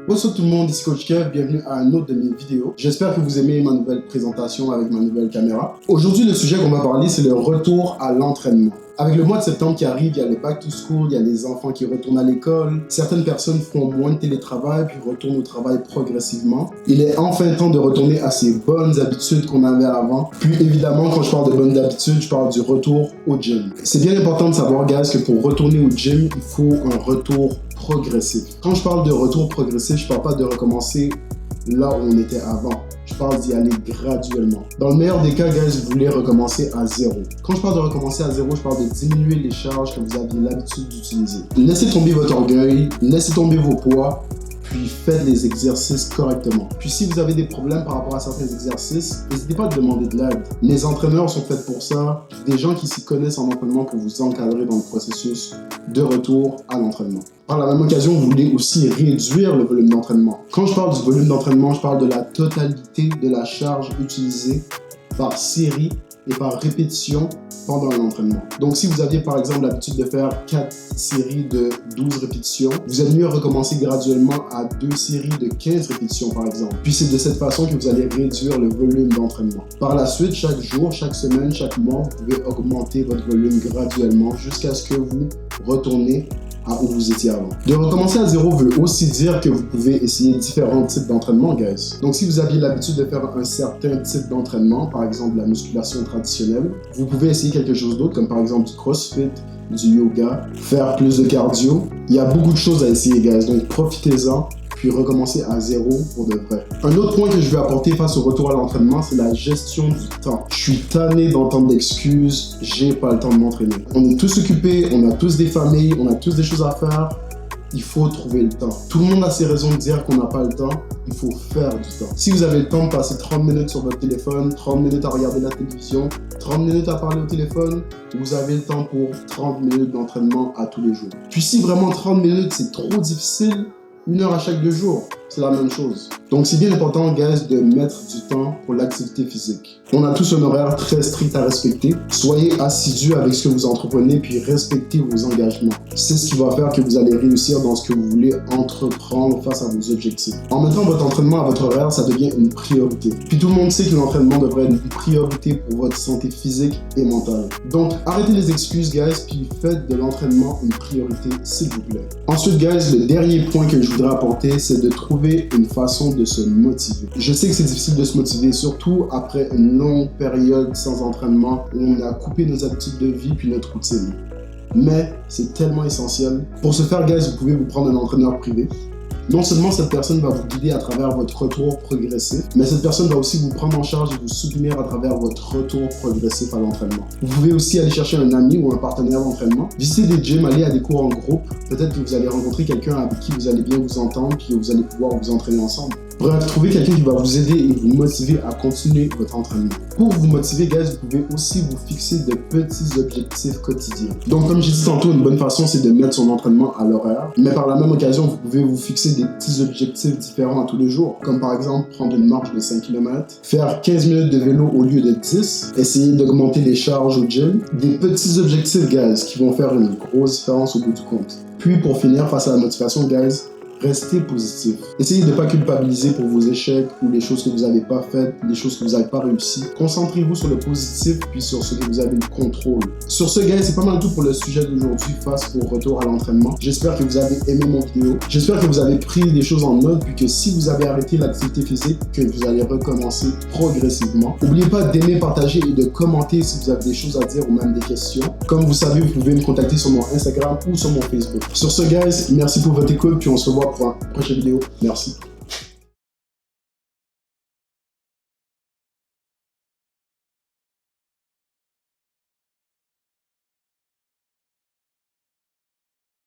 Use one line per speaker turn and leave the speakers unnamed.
Bonsoir tout le monde, ici Coach Kev, bienvenue à un autre de mes vidéos. J'espère que vous aimez ma nouvelle présentation avec ma nouvelle caméra. Aujourd'hui, le sujet qu'on va parler, c'est le retour à l'entraînement. Avec le mois de septembre qui arrive, il y a le back to school, il y a les enfants qui retournent à l'école. Certaines personnes font moins de télétravail puis retournent au travail progressivement. Il est enfin temps de retourner à ces bonnes habitudes qu'on avait avant. Puis évidemment, quand je parle de bonnes habitudes, je parle du retour au gym. C'est bien important de savoir, guys, que pour retourner au gym, il faut un retour progressif. Quand je parle de retour progressif, je parle pas de recommencer là où on était avant. Je parle d'y aller graduellement. Dans le meilleur des cas, guys, vous voulez recommencer à zéro. Quand je parle de recommencer à zéro, je parle de diminuer les charges que vous aviez l'habitude d'utiliser. Laissez tomber votre orgueil, laissez tomber vos poids, puis faites les exercices correctement. Puis si vous avez des problèmes par rapport à certains exercices, n'hésitez pas à demander de l'aide. Les entraîneurs sont faits pour ça, des gens qui s'y connaissent en entraînement pour vous encadrer dans le processus de retour à l'entraînement. Par la même occasion, vous voulez aussi réduire le volume d'entraînement. Quand je parle du volume d'entraînement, je parle de la totalité de la charge utilisée par série et par répétition pendant l'entraînement. Donc si vous aviez par exemple l'habitude de faire 4 séries de 12 répétitions, vous allez mieux recommencer graduellement à 2 séries de 15 répétitions par exemple. Puis c'est de cette façon que vous allez réduire le volume d'entraînement. Par la suite, chaque jour, chaque semaine, chaque mois, vous pouvez augmenter votre volume graduellement jusqu'à ce que vous retournez à où vous étiez avant. De recommencer à zéro veut aussi dire que vous pouvez essayer différents types d'entraînement, guys. Donc si vous aviez l'habitude de faire un certain type d'entraînement, par exemple la musculation traditionnelle, vous pouvez essayer quelque chose d'autre, comme par exemple du crossfit, du yoga, faire plus de cardio. Il y a beaucoup de choses à essayer, guys, donc profitez-en, puis recommencer à zéro pour de vrai. Un autre point que je vais apporter face au retour à l'entraînement, c'est la gestion du temps. Je suis tanné d'entendre d'excuses, j'ai pas le temps de m'entraîner. On est tous occupés, on a tous des familles, on a tous des choses à faire. Il faut trouver le temps. Tout le monde a ses raisons de dire qu'on n'a pas le temps. Il faut faire du temps. Si vous avez le temps de passer 30 minutes sur votre téléphone, 30 minutes à regarder la télévision, 30 minutes à parler au téléphone, vous avez le temps pour 30 minutes d'entraînement à tous les jours. Puis si vraiment 30 minutes c'est trop difficile, 1 heure à chaque 2 jours, c'est la même chose. Donc c'est bien important, guys, de mettre du temps pour l'activité physique. On a tous un horaire très strict à respecter. Soyez assidus avec ce que vous entreprenez, puis respectez vos engagements. C'est ce qui va faire que vous allez réussir dans ce que vous voulez entreprendre face à vos objectifs. En mettant votre entraînement à votre horaire, ça devient une priorité. Puis tout le monde sait que l'entraînement devrait être une priorité pour votre santé physique et mentale. Donc arrêtez les excuses, guys, puis faites de l'entraînement une priorité, s'il vous plaît. Ensuite, guys, le dernier point que je voudrais apporter, c'est de trouver une façon de se motiver. Je sais que c'est difficile de se motiver, surtout après une longue période sans entraînement où on a coupé nos habitudes de vie puis notre routine. Mais c'est tellement essentiel. Pour ce faire, guys, vous pouvez vous prendre un entraîneur privé. Non seulement cette personne va vous guider à travers votre retour progressif, mais cette personne va aussi vous prendre en charge et vous soutenir à travers votre retour progressif à l'entraînement. Vous pouvez aussi aller chercher un ami ou un partenaire d'entraînement, visiter des gyms, aller à des cours en groupe. Peut-être que vous allez rencontrer quelqu'un avec qui vous allez bien vous entendre et vous allez pouvoir vous entraîner ensemble. Bref, trouvez quelqu'un qui va vous aider et vous motiver à continuer votre entraînement. Pour vous motiver, guys, vous pouvez aussi vous fixer de petits objectifs quotidiens. Donc, comme j'ai dit tantôt, une bonne façon, c'est de mettre son entraînement à l'horaire. Mais par la même occasion, vous pouvez vous fixer des petits objectifs différents à tous les jours. Comme par exemple, prendre une marche de 5 km, faire 15 minutes de vélo au lieu de 10, essayer d'augmenter les charges au gym. Des petits objectifs, guys, qui vont faire une grosse différence au bout du compte. Puis, pour finir, face à la motivation, guys, restez positif. Essayez de ne pas culpabiliser pour vos échecs ou les choses que vous n'avez pas faites, les choses que vous n'avez pas réussi. Concentrez-vous sur le positif puis sur ce que vous avez le contrôle. Sur ce, guys, c'est pas mal tout pour le sujet d'aujourd'hui face au retour à l'entraînement. J'espère que vous avez aimé mon vidéo. J'espère que vous avez pris des choses en note puis que si vous avez arrêté l'activité physique, que vous allez recommencer progressivement. N'oubliez pas d'aimer, partager et de commenter si vous avez des choses à dire ou même des questions. Comme vous savez, vous pouvez me contacter sur mon Instagram ou sur mon Facebook. Sur ce, guys, merci pour votre écoute puis on se revoit pour une prochaine vidéo. Merci.